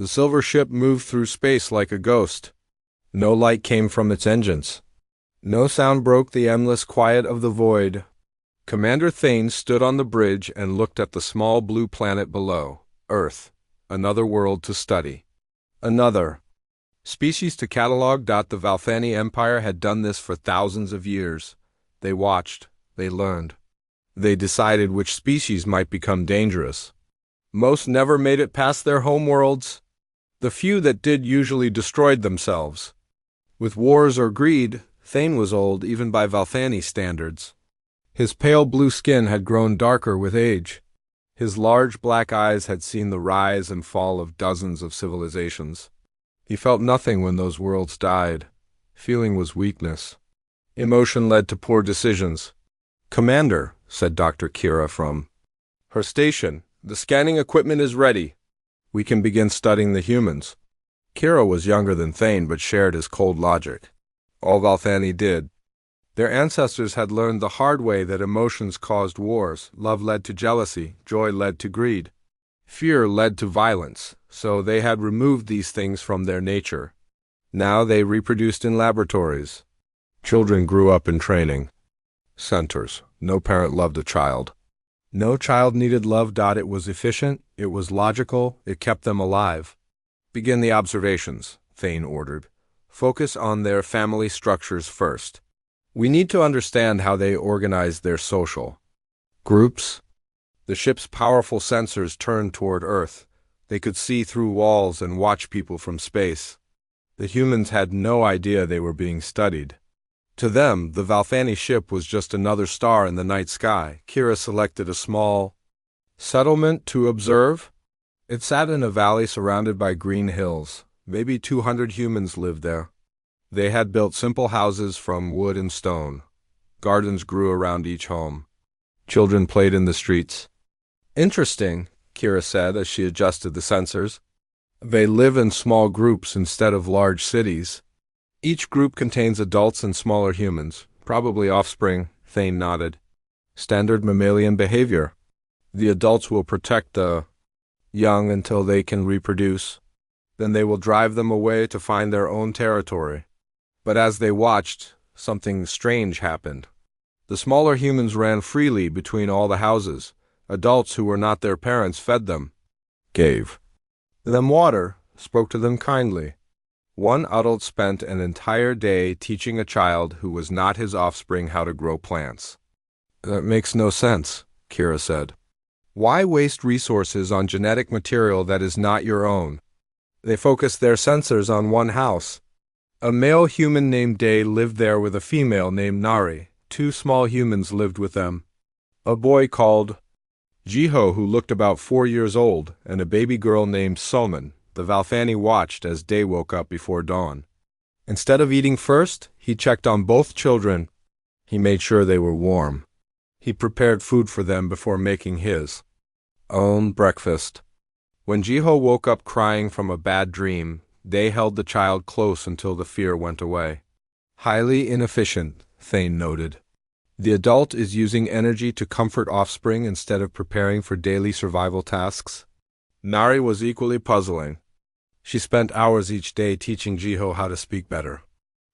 The silver ship moved through space like a ghost. No light came from its engines. No sound broke the endless quiet of the void. Commander Thane stood on the bridge and looked at the small blue planet below. Earth. Another world to study. Another species to catalog. The Valthani Empire had done this for thousands of years. They watched. They learned. They decided which species might become dangerous. Most never made it past their homeworlds. The few that did usually destroyed themselves. With wars or greed, Thane was old even by Valthani standards. His pale blue skin had grown darker with age. His large black eyes had seen the rise and fall of dozens of civilizations. He felt nothing when those worlds died. Feeling was weakness. Emotion led to poor decisions. "Commander," said Dr. Kira from her station, "the scanning equipment is ready. We can begin studying the humans." Kira was younger than Thane but shared his cold logic. All Valthani did. Their ancestors had learned the hard way that emotions caused wars, love led to jealousy, joy led to greed. Fear led to violence, so they had removed these things from their nature. Now they reproduced in laboratories. Children grew up in training centers. No parent loved a child. No child needed love. It was efficient, it was logical, it kept them alive. "Begin the observations," Thane ordered. "Focus on their family structures first. We need to understand how they organize their social groups." The ship's powerful sensors turned toward Earth. They could see through walls and watch people from space. The humans had no idea they were being studied. To them, the Valthani ship was just another star in the night sky. Kira selected a small settlement to observe. It sat in a valley surrounded by green hills. Maybe 200 humans lived there. They had built simple houses from wood and stone. Gardens grew around each home. Children played in the streets. "Interesting," Kira said as she adjusted the sensors. "They live in small groups instead of large cities. Each group contains adults and smaller humans, probably offspring," Thane nodded. "Standard mammalian behavior. The adults will protect the young until they can reproduce. Then they will drive them away to find their own territory." But as they watched, something strange happened. The smaller humans ran freely between all the houses. Adults who were not their parents fed them, gave them water, spoke to them kindly. One adult spent an entire day teaching a child who was not his offspring how to grow plants. "That makes no sense," Kira said. "Why waste resources on genetic material that is not your own?" They focused their sensors on one house. A male human named Day lived there with a female named Nari. 2 small humans lived with them. A boy called Jiho who looked about 4 years old, and a baby girl named Soman. The Valthani watched as Day woke up before dawn. Instead of eating first, he checked on both children. He made sure they were warm. He prepared food for them before making his own breakfast. When Jiho woke up crying from a bad dream, Day held the child close until the fear went away. "Highly inefficient," Thane noted. "The adult is using energy to comfort offspring instead of preparing for daily survival tasks." Nari was equally puzzling. She spent hours each day teaching Jiho how to speak better.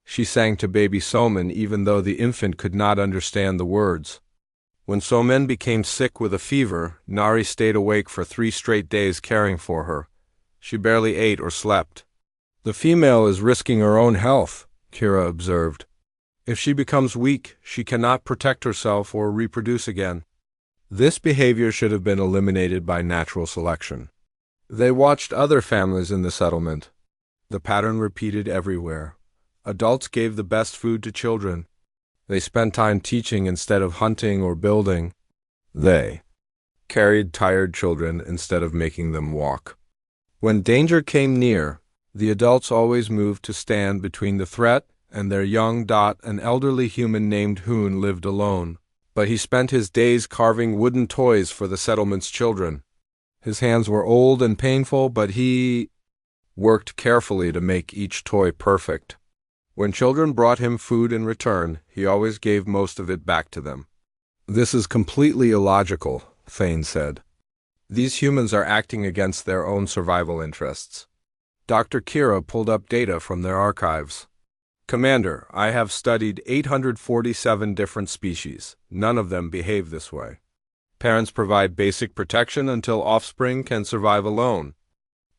She sang to baby Soman even though the infant could not understand the words. When Soman became sick with a fever, Nari stayed awake for 3 straight days caring for her. She barely ate or slept. "The female is risking her own health," Kira observed. "If she becomes weak, she cannot protect herself or reproduce again." This behavior should have been eliminated by natural selection. They watched other families in the settlement. The pattern repeated everywhere. Adults gave the best food to children. They spent time teaching instead of hunting or building. They carried tired children instead of making them walk. When danger came near, the adults always moved to stand between the threat and their young. An elderly human named Hoon lived alone, but he spent his days carving wooden toys for the settlement's children. His hands were old and painful, but he worked carefully to make each toy perfect. When children brought him food in return, he always gave most of it back to them. "This is completely illogical," Thane said. "These humans are acting against their own survival interests. Dr. Kira pulled up data from their archives. Commander, I have studied 847 different species. None of them behave this way. Parents provide basic protection until offspring can survive alone.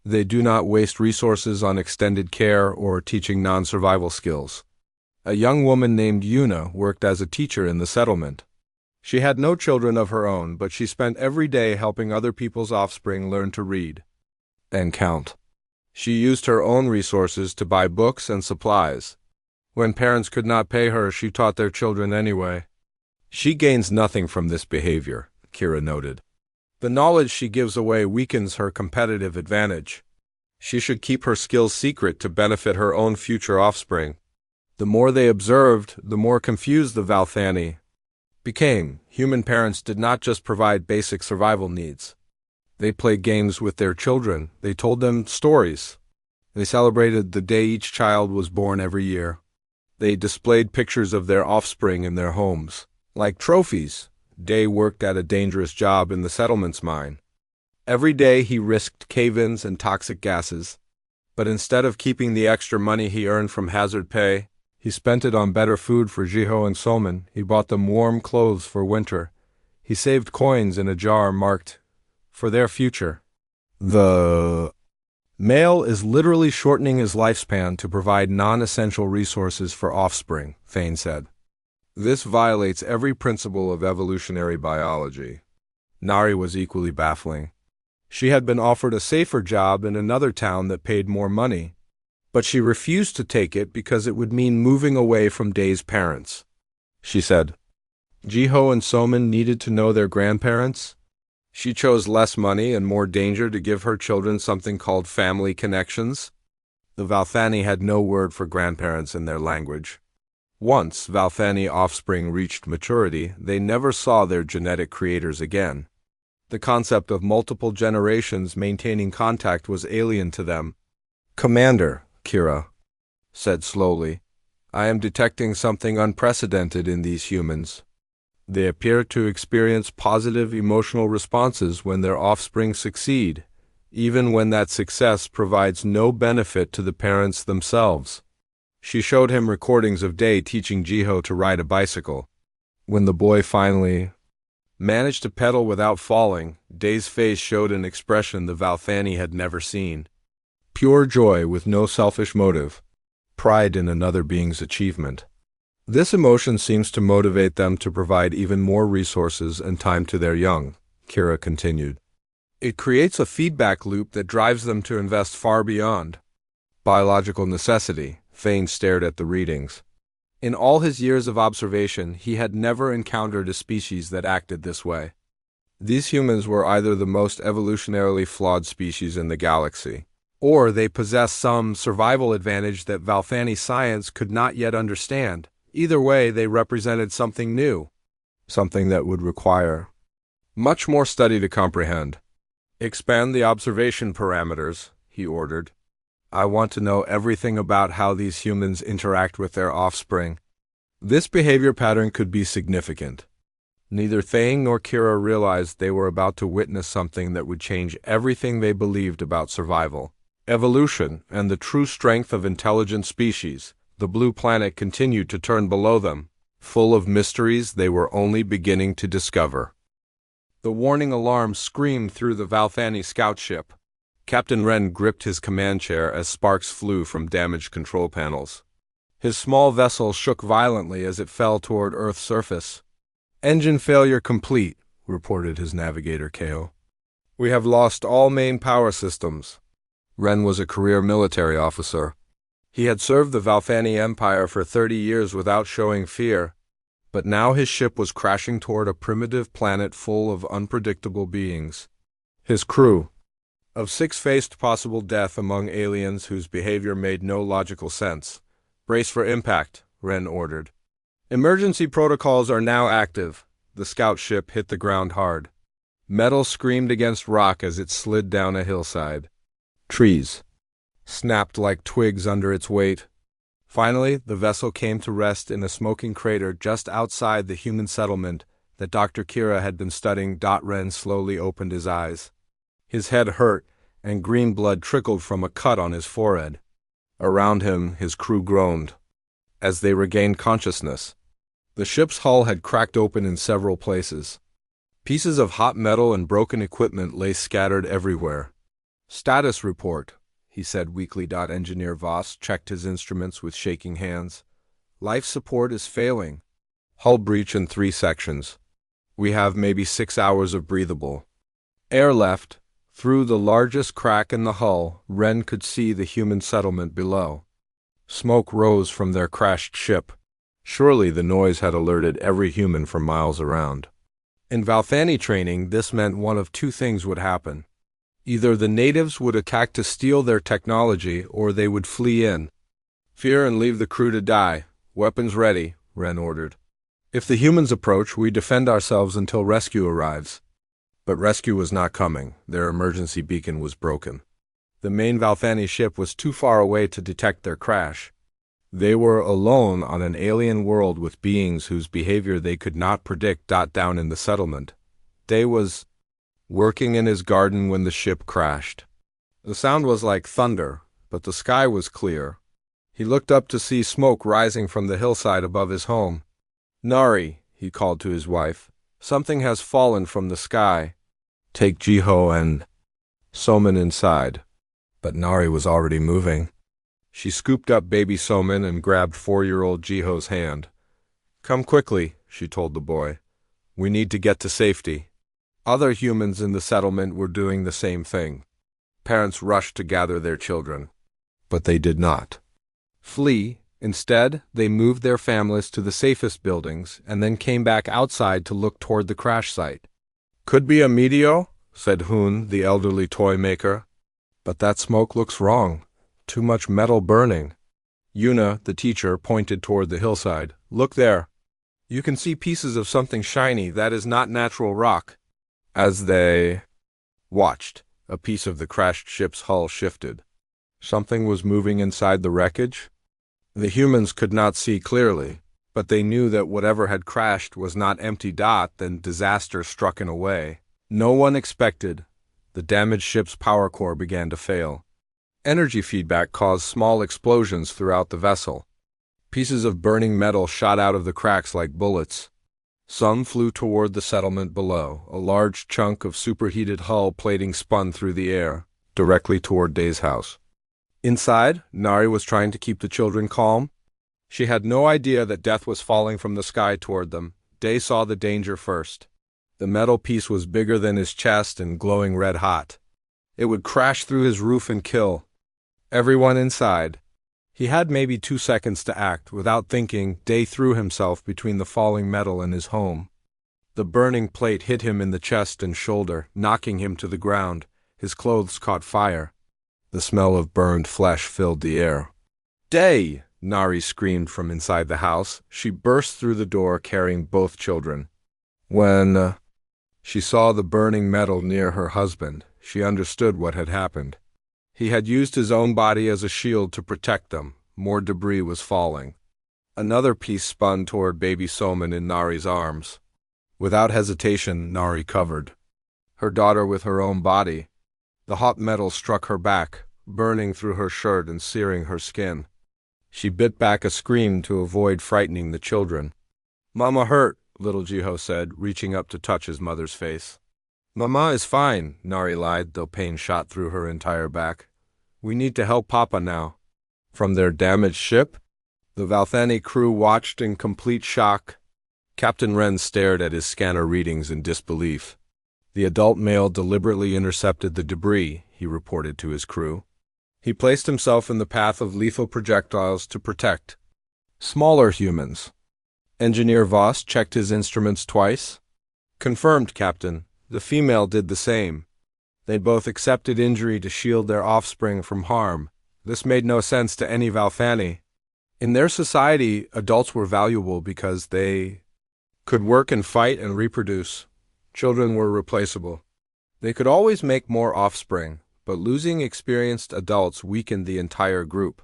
They do not waste resources on extended care or teaching non-survival skills. A young woman named Yuna worked as a teacher in the settlement. She had no children of her own, but she spent every day helping other people's offspring learn to read and count. She used her own resources to buy books and supplies. When parents could not pay her, she taught their children anyway. She gains nothing from this behavior, Kira noted. The knowledge she gives away weakens her competitive advantage. She should keep her skills secret to benefit her own future offspring. The more they observed, the more confused the Valthani became. Human parents did not just provide basic survival needs. They played games with their children. They told them stories. They celebrated the day each child was born every year. They displayed pictures of their offspring in their homes, like trophies. Day worked at a dangerous job in the settlement's mine. Every day he risked cave-ins and toxic gases. But instead of keeping the extra money he earned from hazard pay, he spent it on better food for Jiho and Soman. He bought them warm clothes for winter. He saved coins in a jar marked for their future. The male is literally shortening his lifespan to provide non-essential resources for offspring, Thane said. This violates every principle of evolutionary biology. Nari was equally baffling. She had been offered a safer job in another town that paid more money, but she refused to take it because it would mean moving away from Day's parents. She said, Jiho and Soman needed to know their grandparents. She chose less money and more danger to give her children something called family connections. The Valthani had no word for grandparents in their language. Once Valthani offspring reached maturity, they never saw their genetic creators again. The concept of multiple generations maintaining contact was alien to them. Commander, Kira said slowly, I am detecting something unprecedented in these humans. They appear to experience positive emotional responses when their offspring succeed, even when that success provides no benefit to the parents themselves. She showed him recordings of Day teaching Jiho to ride a bicycle. When the boy finally managed to pedal without falling, Day's face showed an expression the Valthani had never seen. Pure joy with no selfish motive, pride in another being's achievement. This emotion seems to motivate them to provide even more resources and time to their young, Kira continued. It creates a feedback loop that drives them to invest far beyond biological necessity. Thane stared at the readings. In all his years of observation, he had never encountered a species that acted this way. These humans were either the most evolutionarily flawed species in the galaxy, or they possessed some survival advantage that Valthani science could not yet understand. Either way, they represented something new, something that would require much more study to comprehend. Expand the observation parameters, he ordered. I want to know everything about how these humans interact with their offspring. This behavior pattern could be significant. Neither Thane nor Kira realized they were about to witness something that would change everything they believed about survival, evolution, and the true strength of intelligent species. The blue planet continued to turn below them, full of mysteries they were only beginning to discover. The warning alarm screamed through the Valthani scout ship. Captain Wren gripped his command chair as sparks flew from damaged control panels. His small vessel shook violently as it fell toward Earth's surface. Engine failure complete, reported his navigator Kao. We have lost all main power systems. Wren was a career military officer. He had served the Valthani Empire for 30 years without showing fear, but now his ship was crashing toward a primitive planet full of unpredictable beings. His crew, of 6, faced possible death among aliens whose behavior made no logical sense. Brace for impact, Wren ordered. Emergency protocols are now active. The scout ship hit the ground hard. Metal screamed against rock as it slid down a hillside. Trees snapped like twigs under its weight. Finally, the vessel came to rest in a smoking crater just outside the human settlement that Dr. Kira had been studying. Wren slowly opened his eyes. His head hurt, and green blood trickled from a cut on his forehead. Around him, his crew groaned. As they regained consciousness, the ship's hull had cracked open in several places. Pieces of hot metal and broken equipment lay scattered everywhere. "Status report," he said weakly. Engineer Voss checked his instruments with shaking hands. "Life support is failing. Hull breach in 3 sections. We have maybe 6 hours of breathable air left." Through the largest crack in the hull, Wren could see the human settlement below. Smoke rose from their crashed ship. Surely the noise had alerted every human for miles around. In Valthani training, this meant one of 2 things would happen. Either the natives would attack to steal their technology, or they would flee in. "Fear and leave the crew to die. Weapons ready," Wren ordered. "If the humans approach, we defend ourselves until rescue arrives." But rescue was not coming. Their emergency beacon was broken. The main Valthani ship was too far away to detect their crash. They were alone on an alien world with beings whose behavior they could not predict. Down in the settlement, Day was working in his garden when the ship crashed. The sound was like thunder, but the sky was clear. He looked up to see smoke rising from the hillside above his home. "Nari," he called to his wife, "something has fallen from the sky. Take Jiho and Soman inside." But Nari was already moving. She scooped up baby Soman and grabbed 4-year-old Jiho's hand. "Come quickly," she told the boy. "We need to get to safety." Other humans in the settlement were doing the same thing. Parents rushed to gather their children. But they did not flee. Instead, they moved their families to the safest buildings and then came back outside to look toward the crash site. "Could be a meteor," said Hoon, the elderly toy maker. "But that smoke looks wrong. Too much metal burning." Yuna, the teacher, pointed toward the hillside. "Look there. You can see pieces of something shiny. That is not natural rock." As they watched, a piece of the crashed ship's hull shifted. Something was moving inside the wreckage. The humans could not see clearly, but they knew that whatever had crashed was not empty. Then disaster struck in a way no one expected. The damaged ship's power core began to fail. Energy feedback caused small explosions throughout the vessel. Pieces of burning metal shot out of the cracks like bullets. Some flew toward the settlement below. A large chunk of superheated hull plating spun through the air, directly toward Day's house. Inside, Nari was trying to keep the children calm. She had no idea that death was falling from the sky toward them. Day saw the danger first. The metal piece was bigger than his chest and glowing red hot. It would crash through his roof and kill everyone inside. He had maybe 2 seconds to act. Without thinking, Day threw himself between the falling metal and his home. The burning plate hit him in the chest and shoulder, knocking him to the ground. His clothes caught fire. The smell of burned flesh filled the air. "Day!" Nari screamed from inside the house. She burst through the door carrying both children. When she saw the burning metal near her husband, she understood what had happened. He had used his own body as a shield to protect them. More debris was falling. Another piece spun toward baby Soman in Nari's arms. Without hesitation, Nari covered her daughter with her own body. The hot metal struck her back, burning through her shirt and searing her skin. She bit back a scream to avoid frightening the children. "Mama hurt," little Jiho said, reaching up to touch his mother's face. "Mama is fine," Nari lied, though pain shot through her entire back. "We need to help Papa now." From their damaged ship, the Valthani crew watched in complete shock. Captain Wren stared at his scanner readings in disbelief. The adult male deliberately intercepted the debris, he reported to his crew. He placed himself in the path of lethal projectiles to protect smaller humans. Engineer Voss checked his instruments twice. "Confirmed, Captain. The female did the same. They both accepted injury to shield their offspring from harm. This made no sense to any Valthani. In their society, adults were valuable because they could work and fight and reproduce. Children were replaceable. They could always make more offspring, but losing experienced adults weakened the entire group."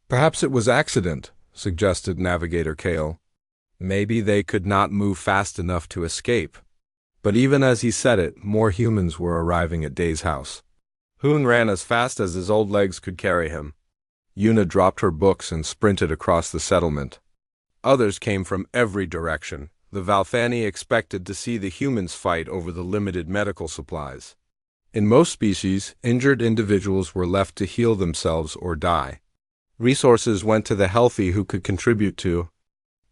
"Perhaps it was accident," suggested Navigator Kale. "Maybe they could not move fast enough to escape." But even as he said it, more humans were arriving at Day's house. Hoon ran as fast as his old legs could carry him. Yuna dropped her books and sprinted across the settlement. Others came from every direction. The Valthani expected to see the humans fight over the limited medical supplies. In most species, injured individuals were left to heal themselves or die. Resources went to the healthy who could contribute to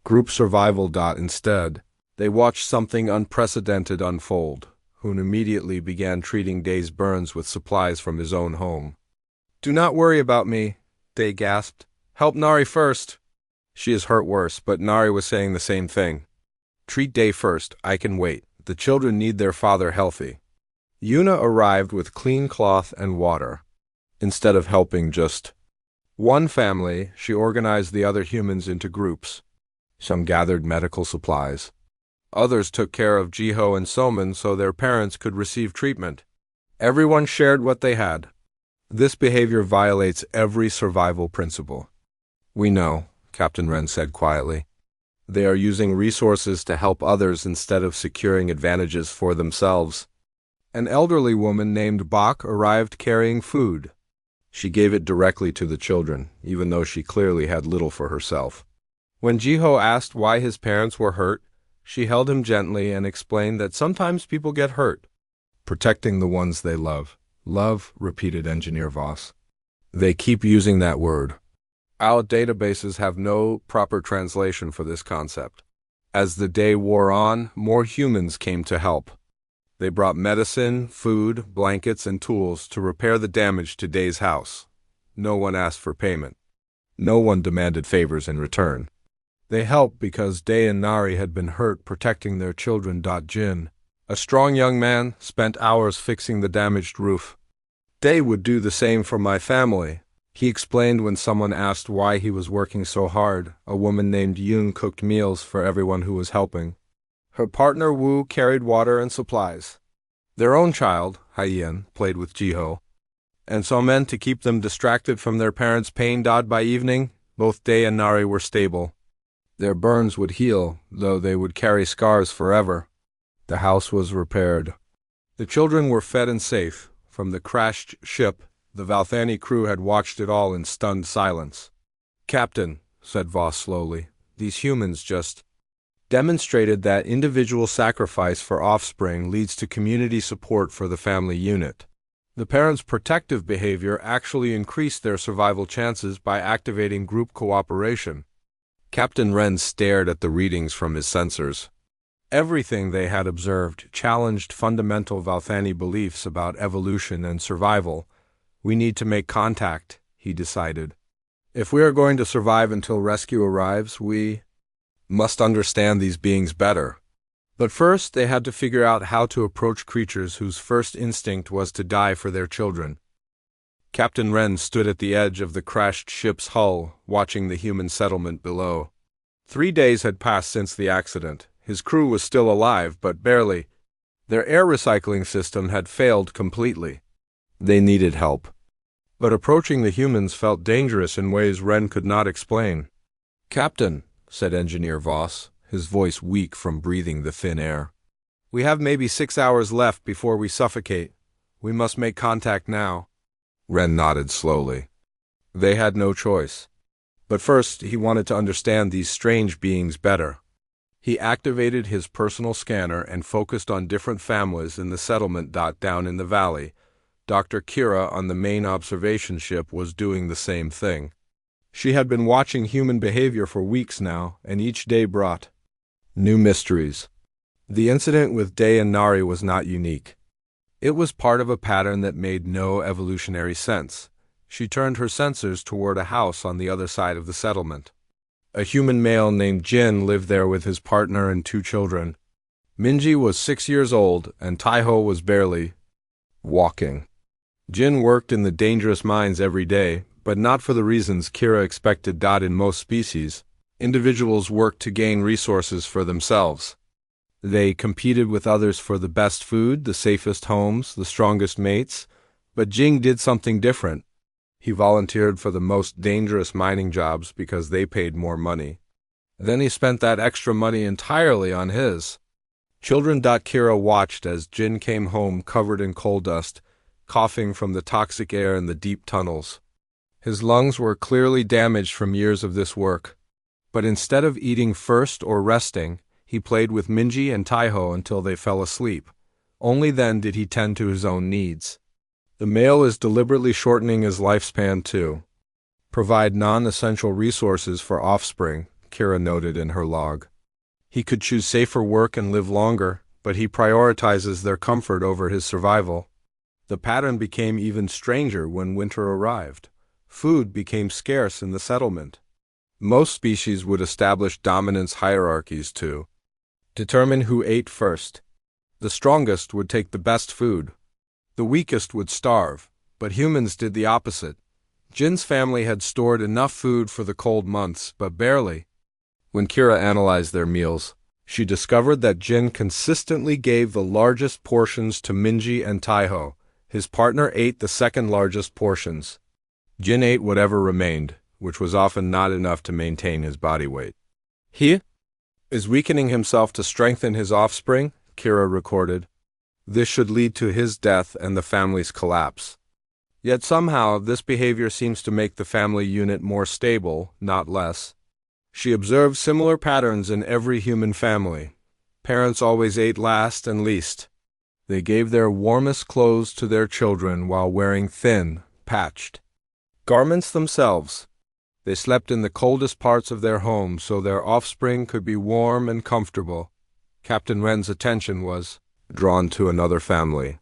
group survival. Instead, they watched something unprecedented unfold. Hoon immediately began treating Day's burns with supplies from his own home. "Do not worry about me," Day gasped. "Help Nari first." "She is hurt worse," but Nari was saying the same thing. "Treat Day first, I can wait. The children need their father healthy." Yuna arrived with clean cloth and water. Instead of helping just one family, she organized the other humans into groups. Some gathered medical supplies. Others took care of Jiho and Soman so their parents could receive treatment. Everyone shared what they had. This behavior violates every survival principle. "We know," Captain Wren said quietly. "They are using resources to help others instead of securing advantages for themselves." An elderly woman named Bach arrived carrying food. She gave it directly to the children, even though she clearly had little for herself. When Jiho asked why his parents were hurt, she held him gently and explained that sometimes people get hurt. "Protecting the ones they love." "Love," repeated Engineer Voss. "They keep using that word. Our databases have no proper translation for this concept." As the day wore on, more humans came to help. They brought medicine, food, blankets, and tools to repair the damage to Day's house. No one asked for payment. No one demanded favors in return. They helped because Day and Nari had been hurt protecting their children. Jin, a strong young man, spent hours fixing the damaged roof. "Day would do the same for my family," he explained when someone asked why he was working so hard. A woman named Yoon cooked meals for everyone who was helping. Her partner Wu carried water and supplies. Their own child, Haiyan, played with Jiho, and saw men to keep them distracted from their parents' pain. By evening, both Day and Nari were stable. Their burns would heal, though they would carry scars forever. The house was repaired. The children were fed and safe. From the crashed ship, the Valthani crew had watched it all in stunned silence. "Captain," said Voss slowly, "these humans just demonstrated that individual sacrifice for offspring leads to community support for the family unit. The parents' protective behavior actually increased their survival chances by activating group cooperation." Captain Wren stared at the readings from his sensors. Everything they had observed challenged fundamental Valthani beliefs about evolution and survival. "We need to make contact," he decided. "If we are going to survive until rescue arrives, we must understand these beings better." But first, they had to figure out how to approach creatures whose first instinct was to die for their children. Captain Wren stood at the edge of the crashed ship's hull, watching the human settlement below. 3 days had passed since the accident. His crew was still alive, but barely. Their air recycling system had failed completely. They needed help. But approaching the humans felt dangerous in ways Wren could not explain. "Captain," said Engineer Voss, his voice weak from breathing the thin air, "we have maybe 6 hours left before we suffocate. We must make contact now." Wren nodded slowly. They had no choice. But first, he wanted to understand these strange beings better. He activated his personal scanner and focused on different families in the settlement. Down in the valley, Dr. Kira on the main observation ship was doing the same thing. She had been watching human behavior for weeks now, and each day brought new mysteries. The incident with Day and Nari was not unique. It was part of a pattern that made no evolutionary sense. She turned her sensors toward a house on the other side of the settlement. A human male named Jin lived there with his partner and 2 children. Minji was 6 years old, and Taiho was barely walking. Jin worked in the dangerous mines every day, but not for the reasons Kira expected. In most species, individuals worked to gain resources for themselves. They competed with others for the best food, the safest homes, the strongest mates, but Jing did something different. He volunteered for the most dangerous mining jobs because they paid more money. Then he spent that extra money entirely on his children. Kira watched as Jin came home covered in coal dust, coughing from the toxic air in the deep tunnels. His lungs were clearly damaged from years of this work. But instead of eating first or resting, he played with Minji and Taiho until they fell asleep. Only then did he tend to his own needs. The male is deliberately shortening his lifespan too. Provide non-essential resources for offspring, Kira noted in her log. He could choose safer work and live longer, but he prioritizes their comfort over his survival. The pattern became even stranger when winter arrived. Food became scarce in the settlement. Most species would establish dominance hierarchies to determine who ate first. The strongest would take the best food. The weakest would starve, but humans did the opposite. Jin's family had stored enough food for the cold months, but barely. When Kira analyzed their meals, she discovered that Jin consistently gave the largest portions to Minji and Taiho. His partner ate the second largest portions. Jin ate whatever remained, which was often not enough to maintain his body weight. He is weakening himself to strengthen his offspring, Kira recorded. This should lead to his death and the family's collapse. Yet somehow this behavior seems to make the family unit more stable, not less. She observed similar patterns in every human family. Parents always ate last and least. They gave their warmest clothes to their children while wearing thin, patched garments themselves. They slept in the coldest parts of their home so their offspring could be warm and comfortable. Captain Ren's attention was drawn to another family.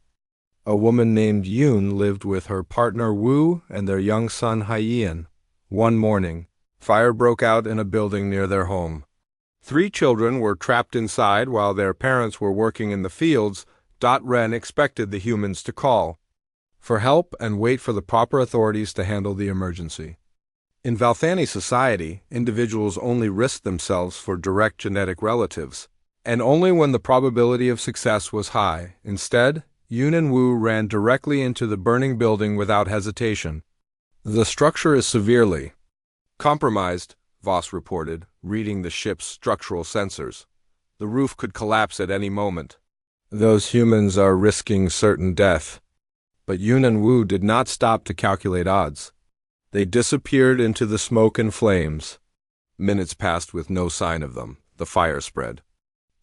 A woman named Yoon lived with her partner Wu and their young son Haiyan. One morning, fire broke out in a building near their home. 3 children were trapped inside while their parents were working in the fields. Ren expected the humans to call for help and wait for the proper authorities to handle the emergency. In Valthani society, individuals only risked themselves for direct genetic relatives, and only when the probability of success was high. Instead, Yoon and Wu ran directly into the burning building without hesitation. The structure is severely compromised, Voss reported, reading the ship's structural sensors. The roof could collapse at any moment. Those humans are risking certain death. But Yoon and Wu did not stop to calculate odds. They disappeared into the smoke and flames. Minutes passed with no sign of them. The fire spread.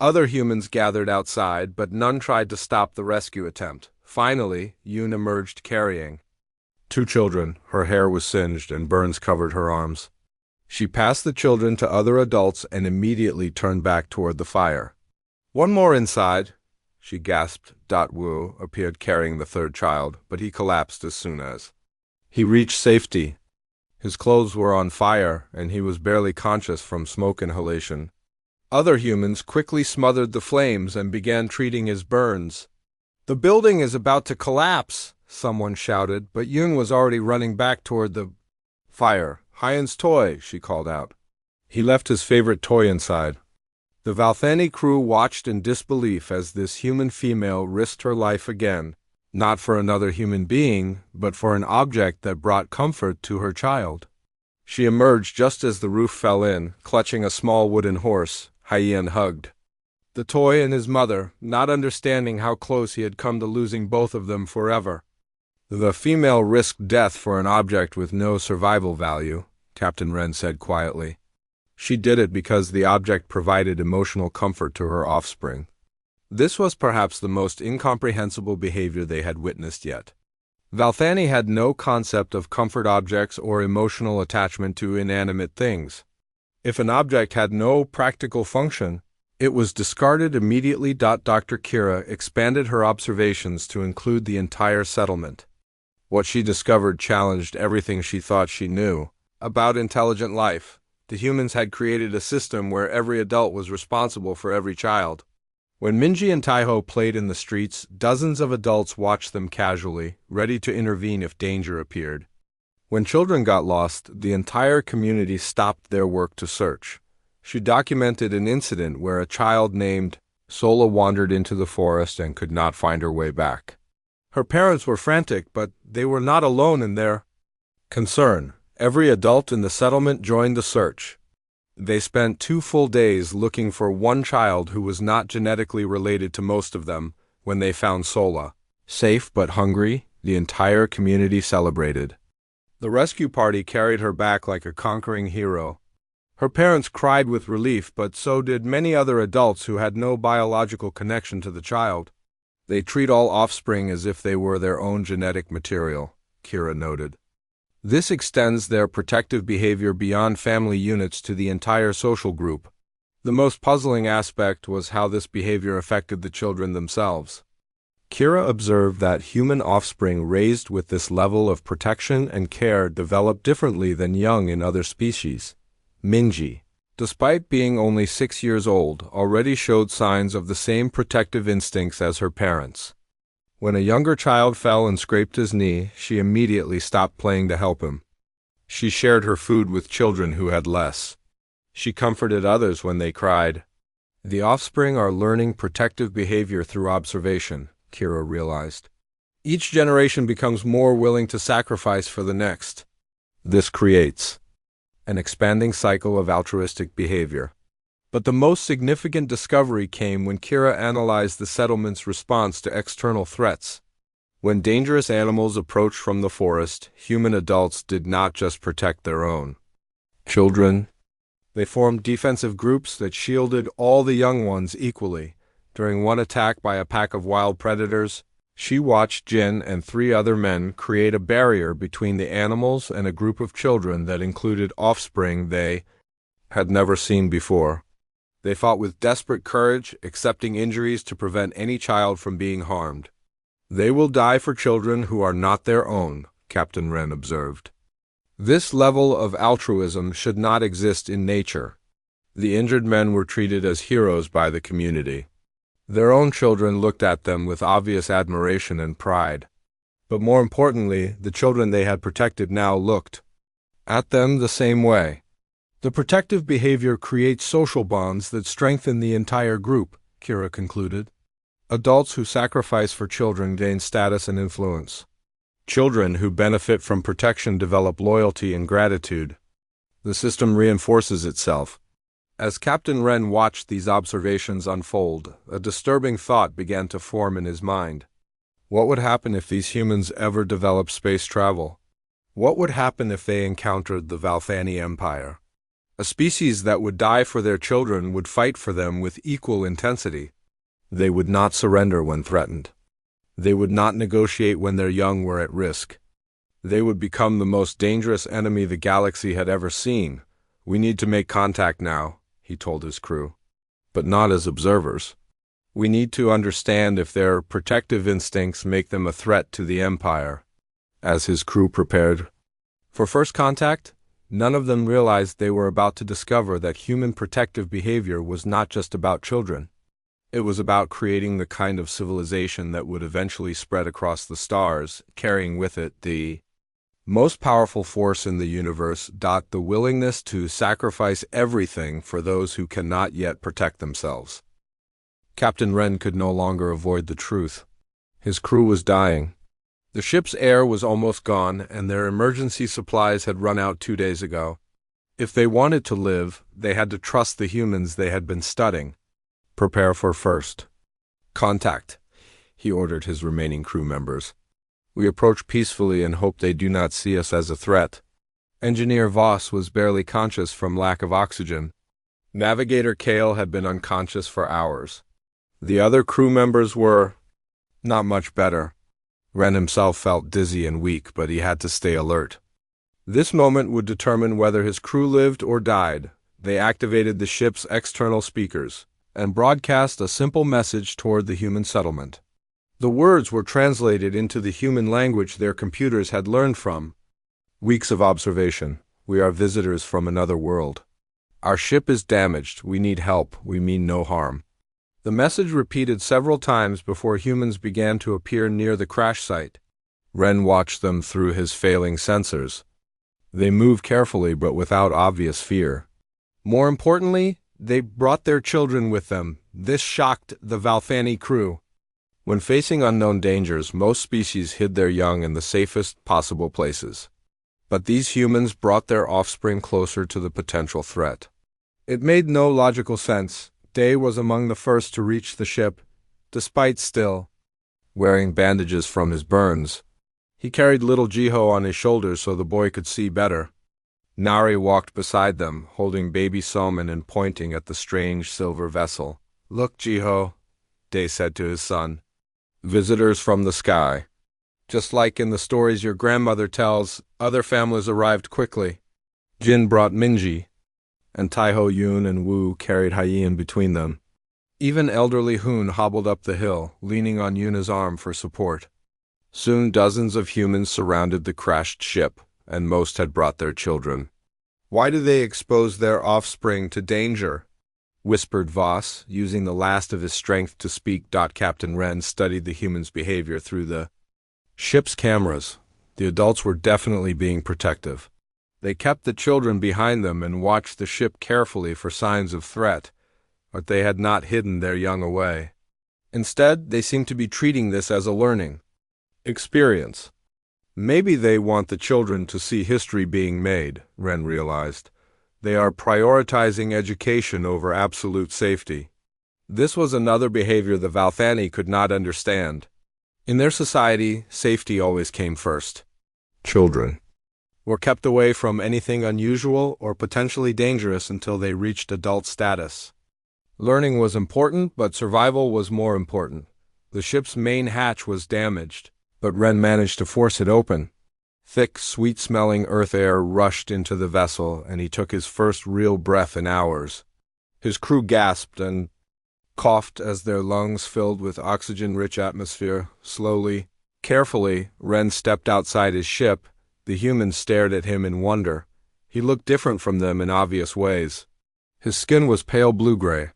Other humans gathered outside, but none tried to stop the rescue attempt. Finally, Yoon emerged carrying 2 children. Her hair was singed and burns covered her arms. She passed the children to other adults and immediately turned back toward the fire. "One more inside," she gasped. Wu appeared carrying the 3rd child, but he collapsed as soon as he reached safety. His clothes were on fire, and he was barely conscious from smoke inhalation. Other humans quickly smothered the flames and began treating his burns. "The building is about to collapse," someone shouted, but Yoon was already running back toward the fire. "Hyan's toy," she called out. He left his favorite toy inside. The Valthani crew watched in disbelief as this human female risked her life again, not for another human being, but for an object that brought comfort to her child. She emerged just as the roof fell in, clutching a small wooden horse. Haiyan hugged the toy and his mother, not understanding how close he had come to losing both of them forever. "The female risked death for an object with no survival value," Captain Ren said quietly. She did it because the object provided emotional comfort to her offspring. This was perhaps the most incomprehensible behavior they had witnessed yet. Valthani had no concept of comfort objects or emotional attachment to inanimate things. If an object had no practical function, it was discarded immediately. Dr. Kira expanded her observations to include the entire settlement. What she discovered challenged everything she thought she knew about intelligent life. The humans had created a system where every adult was responsible for every child. When Minji and Taiho played in the streets, dozens of adults watched them casually, ready to intervene if danger appeared. When children got lost, the entire community stopped their work to search. She documented an incident where a child named Sola wandered into the forest and could not find her way back. Her parents were frantic, but they were not alone in their concern. Every adult in the settlement joined the search. They spent 2 full days looking for one child who was not genetically related to most of them. When they found Sola, safe but hungry, The entire community celebrated. The rescue party carried her back like a conquering hero. Her parents cried with relief, but so did many other adults who had no biological connection to the child. They treat all offspring as if they were their own genetic material, Kira noted. This extends their protective behavior beyond family units to the entire social group. The most puzzling aspect was how this behavior affected the children themselves. Kira observed that human offspring raised with this level of protection and care developed differently than young in other species. Minji, despite being only 6 years old, already showed signs of the same protective instincts as her parents. When a younger child fell and scraped his knee, she immediately stopped playing to help him. She shared her food with children who had less. She comforted others when they cried. The offspring are learning protective behavior through observation, Kira realized. Each generation becomes more willing to sacrifice for the next. This creates an expanding cycle of altruistic behavior. But the most significant discovery came when Kira analyzed the settlement's response to external threats. When dangerous animals approached from the forest, human adults did not just protect their own children. They formed defensive groups that shielded all the young ones equally. During one attack by a pack of wild predators, she watched Jin and 3 other men create a barrier between the animals and a group of children that included offspring they had never seen before. They fought with desperate courage, accepting injuries to prevent any child from being harmed. They will die for children who are not their own, Captain Ren observed. This level of altruism should not exist in nature. The injured men were treated as heroes by the community. Their own children looked at them with obvious admiration and pride. But more importantly, the children they had protected now looked at them the same way. The protective behavior creates social bonds that strengthen the entire group, Kira concluded. Adults who sacrifice for children gain status and influence. Children who benefit from protection develop loyalty and gratitude. The system reinforces itself. As Captain Ren watched these observations unfold, a disturbing thought began to form in his mind. What would happen if these humans ever developed space travel? What would happen if they encountered the Valthani Empire? A species that would die for their children would fight for them with equal intensity. They would not surrender when threatened. They would not negotiate when their young were at risk. They would become the most dangerous enemy the galaxy had ever seen. We need to make contact now, he told his crew. But not as observers. We need to understand if their protective instincts make them a threat to the Empire. As his crew prepared for first contact, none of them realized they were about to discover that human protective behavior was not just about children. It was about creating the kind of civilization that would eventually spread across the stars, carrying with it the most powerful force in the universe, the willingness to sacrifice everything for those who cannot yet protect themselves. Captain Ren could no longer avoid the truth. His crew was dying. The ship's air was almost gone, and their emergency supplies had run out 2 days ago. If they wanted to live, they had to trust the humans they had been studying. Prepare for first contact, he ordered his remaining crew members. We approach peacefully and hope they do not see us as a threat. Engineer Voss was barely conscious from lack of oxygen. Navigator Kale had been unconscious for hours. The other crew members were not much better. Ren himself felt dizzy and weak, but he had to stay alert. This moment would determine whether his crew lived or died. They activated the ship's external speakers and broadcast a simple message toward the human settlement. The words were translated into the human language their computers had learned from. Weeks of observation. We are visitors from another world. Our ship is damaged. We need help. We mean no harm. The message repeated several times before humans began to appear near the crash site. Ren watched them through his failing sensors. They moved carefully but without obvious fear. More importantly, they brought their children with them. This shocked the Valthani crew. When facing unknown dangers, most species hid their young in the safest possible places. But these humans brought their offspring closer to the potential threat. It made no logical sense. Day was among the first to reach the ship, despite still wearing bandages from his burns. He carried little Jiho on his shoulders so the boy could see better. Nari walked beside them, holding baby Soman and pointing at the strange silver vessel. "Look, Jiho," Day said to his son. "Visitors from the sky. Just like in the stories your grandmother tells, other families arrived quickly. Jin brought Minji, and Taiho Yun and Wu carried Haiyan between them. Even elderly Hoon hobbled up the hill, leaning on Yuna's arm for support. Soon dozens of humans surrounded the crashed ship, and most had brought their children. "Why do they expose their offspring to danger?" whispered Voss, using the last of his strength to speak. Captain Wren studied the humans' behavior through the ship's cameras. The adults were definitely being protective. They kept the children behind them and watched the ship carefully for signs of threat, but they had not hidden their young away. Instead, they seemed to be treating this as a learning experience. Maybe they want the children to see history being made, Wren realized. They are prioritizing education over absolute safety. This was another behavior the Valthani could not understand. In their society, safety always came first. Children were kept away from anything unusual or potentially dangerous until they reached adult status. Learning was important, but survival was more important. The ship's main hatch was damaged, but Wren managed to force it open. Thick, sweet-smelling earth air rushed into the vessel, and he took his first real breath in hours. His crew gasped and coughed as their lungs filled with oxygen-rich atmosphere. Slowly, carefully, Wren stepped outside his ship. The humans stared at him in wonder. He looked different from them in obvious ways. His skin was pale blue-gray.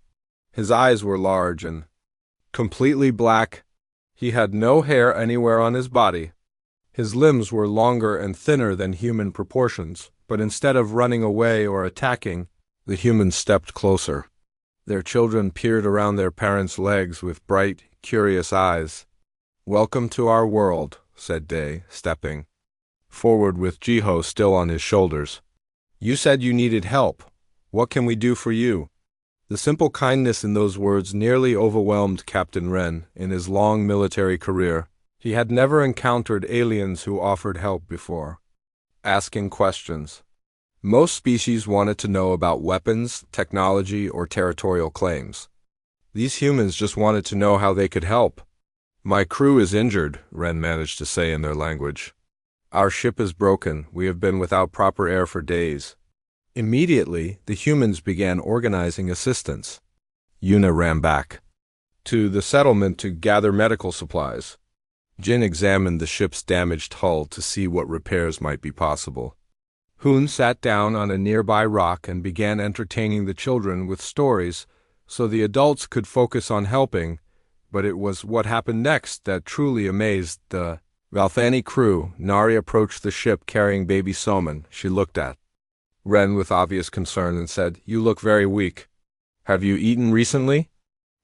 His eyes were large and completely black. He had no hair anywhere on his body. His limbs were longer and thinner than human proportions, but instead of running away or attacking, the humans stepped closer. Their children peered around their parents' legs with bright, curious eyes. "Welcome to our world," said Day, stepping forward with Jiho still on his shoulders. "You said you needed help. What can we do for you?" The simple kindness in those words nearly overwhelmed Captain Wren. In his long military career, he had never encountered aliens who offered help before. Asking questions. Most species wanted to know about weapons, technology, or territorial claims. These humans just wanted to know how they could help. "My crew is injured," Wren managed to say in their language. "Our ship is broken. We have been without proper air for days." Immediately, the humans began organizing assistance. Yuna ran back to the settlement to gather medical supplies. Jin examined the ship's damaged hull to see what repairs might be possible. Hoon sat down on a nearby rock and began entertaining the children with stories so the adults could focus on helping, but it was what happened next that truly amazed the Valthani crew. Nari approached the ship carrying baby Soman. She looked at Wren with obvious concern and said, "You look very weak. Have you eaten recently?"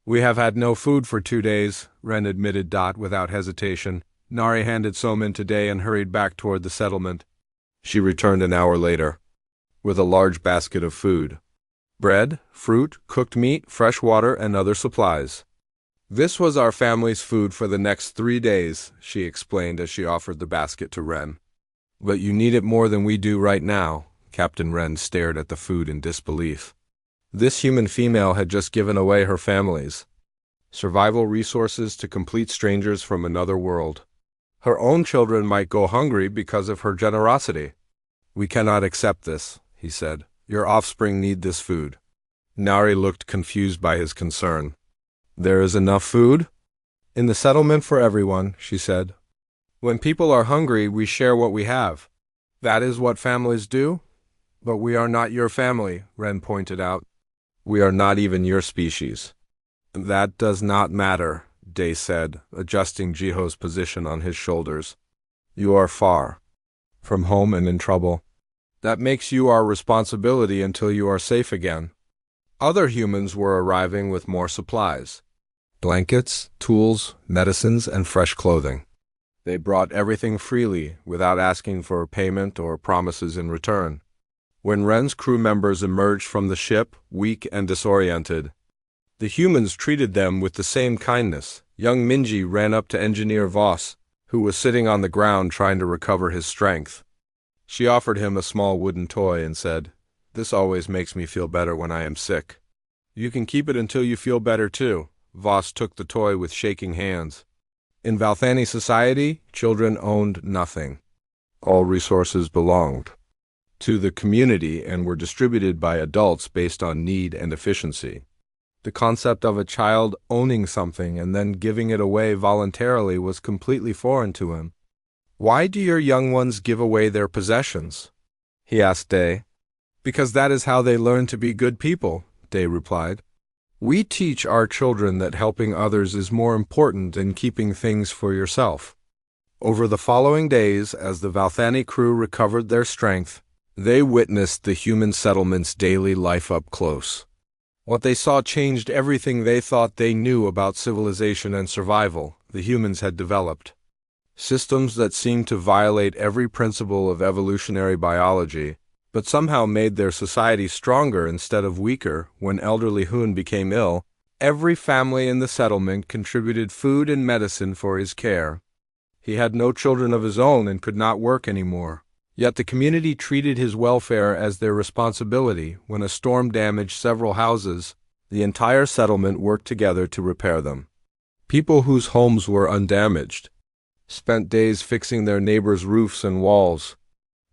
"We have had no food for 2 days," Wren admitted without hesitation. Nari handed Soman to Day and hurried back toward the settlement. She returned an hour later with a large basket of food. Bread, fruit, cooked meat, fresh water, and other supplies. "This was our family's food for the next 3 days, she explained as she offered the basket to Wren. "But you need it more than we do right now." Captain Wren stared at the food in disbelief. This human female had just given away her family's survival resources to complete strangers from another world. Her own children might go hungry because of her generosity. "We cannot accept this," he said. "Your offspring need this food." Nari looked confused by his concern. "There is enough food in the settlement for everyone," she said. "When people are hungry, we share what we have. That is what families do." "But we are not your family," Wren pointed out. "We are not even your species." "That does not matter," Day said, adjusting Jiho's position on his shoulders. "You are far from home and in trouble. That makes you our responsibility until you are safe again." Other humans were arriving with more supplies. Blankets, tools, medicines, and fresh clothing. They brought everything freely, without asking for payment or promises in return. When Wren's crew members emerged from the ship, weak and disoriented, the humans treated them with the same kindness. Young Minji ran up to Engineer Voss. who was sitting on the ground trying to recover his strength. She offered him a small wooden toy and said, "This always makes me feel better when I am sick." "You can keep it until you feel better too." Voss took the toy with shaking hands. In Valthani society, children owned nothing. All resources belonged to the community and were distributed by adults based on need and efficiency. The concept of a child owning something and then giving it away voluntarily was completely foreign to him. "Why do your young ones give away their possessions?" he asked Day. "Because that is how they learn to be good people," Day replied. "We teach our children that helping others is more important than keeping things for yourself." Over the following days, as the Valthani crew recovered their strength, they witnessed the human settlement's daily life up close. What they saw changed everything they thought they knew about civilization and survival. The humans had developed systems that seemed to violate every principle of evolutionary biology, but somehow made their society stronger instead of weaker. When elderly Hoon became ill, every family in the settlement contributed food and medicine for his care. He had no children of his own and could not work anymore. Yet the community treated his welfare as their responsibility. When a storm damaged several houses, the entire settlement worked together to repair them. People whose homes were undamaged spent days fixing their neighbors' roofs and walls.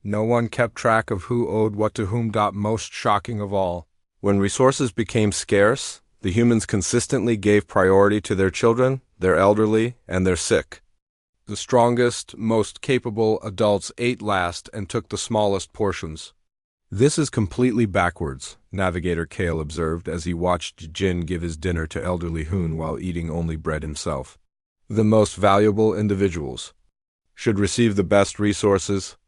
No one kept track of who owed what to whom. Most shocking of all, when resources became scarce, the humans consistently gave priority to their children, their elderly, and their sick. The strongest, most capable adults ate last and took the smallest portions. "This is completely backwards," Navigator Kale observed as he watched Jin give his dinner to elderly Hoon while eating only bread himself. "The most valuable individuals should receive the best resources."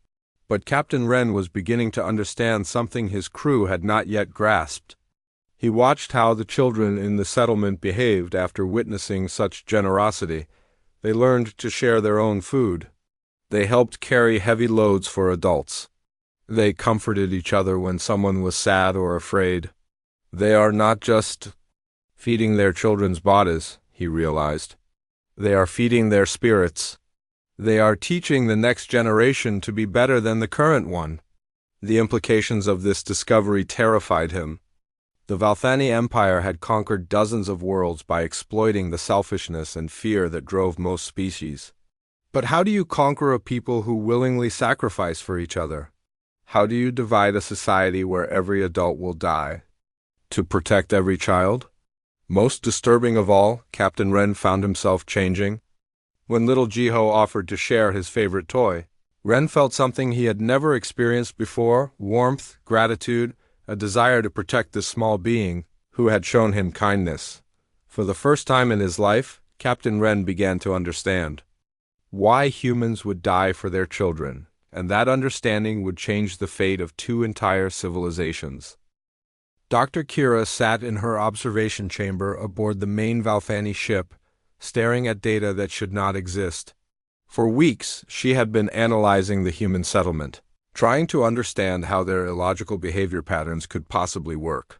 But Captain Wren was beginning to understand something his crew had not yet grasped. He watched how the children in the settlement behaved after witnessing such generosity. They learned to share their own food. They helped carry heavy loads for adults. They comforted each other when someone was sad or afraid. They are not just feeding their children's bodies, he realized. They are feeding their spirits. They are teaching the next generation to be better than the current one. The implications of this discovery terrified him. The Valthani Empire had conquered dozens of worlds by exploiting the selfishness and fear that drove most species. But how do you conquer a people who willingly sacrifice for each other? How do you divide a society where every adult will die to protect every child? Most disturbing of all, Captain Wren found himself changing. When little Jiho offered to share his favorite toy, Wren felt something he had never experienced before: warmth, gratitude, a desire to protect this small being who had shown him kindness. For the first time in his life, Captain Wren began to understand why humans would die for their children, and that understanding would change the fate of 2 entire civilizations. Dr. Kira sat in her observation chamber aboard the main Valthani ship, staring at data that should not exist. For weeks, she had been analyzing the human settlement, trying to understand how their illogical behavior patterns could possibly work.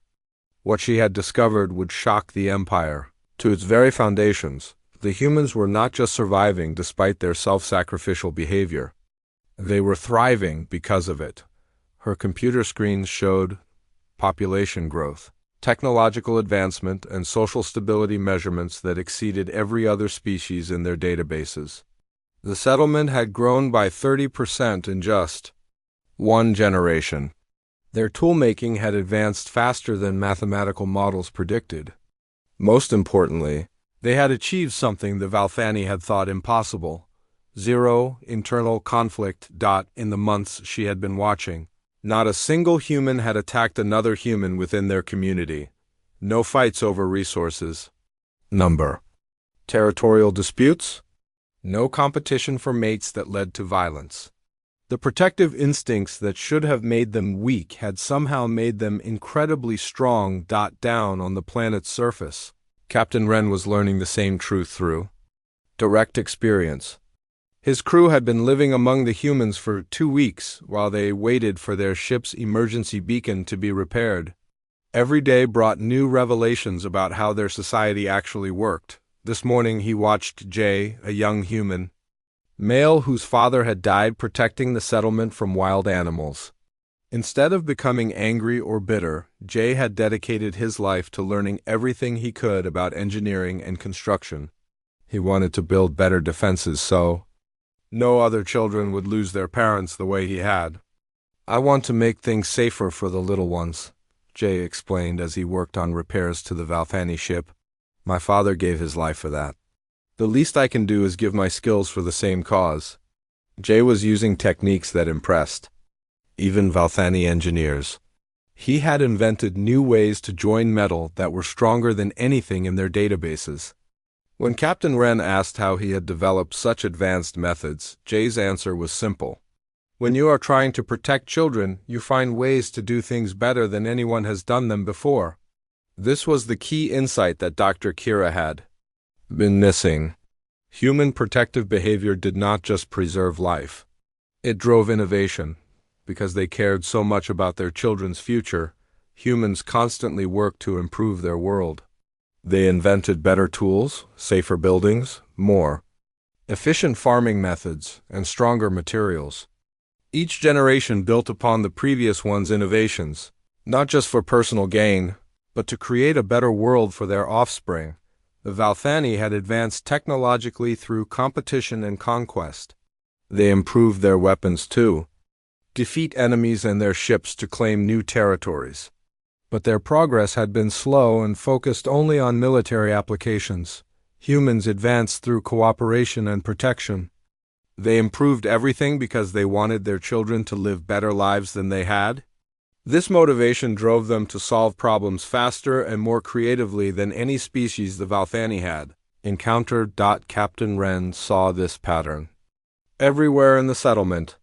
What she had discovered would shock the Empire. To its very foundations, the humans were not just surviving despite their self-sacrificial behavior. They were thriving because of it. Her computer screens showed population growth, technological advancement, and social stability measurements that exceeded every other species in their databases. The settlement had grown by 30% in just 1 generation. Their toolmaking had advanced faster than mathematical models predicted. Most importantly, they had achieved something the Valthani had thought impossible: 0 internal conflict. In the months she had been watching, not a single human had attacked another human within their community. No fights over resources, number, territorial disputes. No competition for mates that led to violence. The protective instincts that should have made them weak had somehow made them incredibly strong. Down on the planet's surface, Captain Wren was learning the same truth through direct experience. His crew had been living among the humans for 2 weeks while they waited for their ship's emergency beacon to be repaired. Every day brought new revelations about how their society actually worked. This morning he watched Jay, a young human, male whose father had died protecting the settlement from wild animals. Instead of becoming angry or bitter, Jay had dedicated his life to learning everything he could about engineering and construction. He wanted to build better defenses so no other children would lose their parents the way he had. "I want to make things safer for the little ones," Jay explained as he worked on repairs to the Valthani ship. "My father gave his life for that. The least I can do is give my skills for the same cause." Jay was using techniques that impressed even Valthani engineers. He had invented new ways to join metal that were stronger than anything in their databases. When Captain Wren asked how he had developed such advanced methods, Jay's answer was simple. "When you are trying to protect children, you find ways to do things better than anyone has done them before." This was the key insight that Dr. Kira had been missing. Human protective behavior did not just preserve life. It drove innovation. Because they cared so much about their children's future, humans constantly worked to improve their world. They invented better tools, safer buildings, more efficient farming methods, and stronger materials. Each generation built upon the previous one's innovations, not just for personal gain, but to create a better world for their offspring. The Valthani had advanced technologically through competition and conquest. They improved their weapons too, defeat enemies and their ships to claim new territories. But their progress had been slow and focused only on military applications. Humans advanced through cooperation and protection. They improved everything because they wanted their children to live better lives than they had. This motivation drove them to solve problems faster and more creatively than any species the Valthani had encountered. Captain Wren saw this pattern everywhere in the settlement.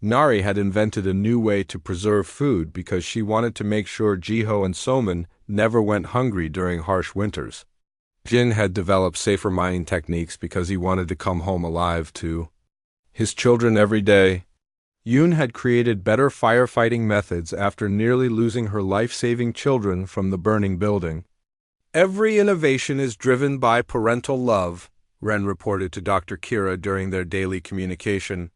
Nari had invented a new way to preserve food because she wanted to make sure Jiho and Soman never went hungry during harsh winters. Jin had developed safer mining techniques because he wanted to come home alive to his children every day. Yoon had created better firefighting methods after nearly losing her life-saving children from the burning building. "Every innovation is driven by parental love," Ren reported to Dr. Kira during their daily communication.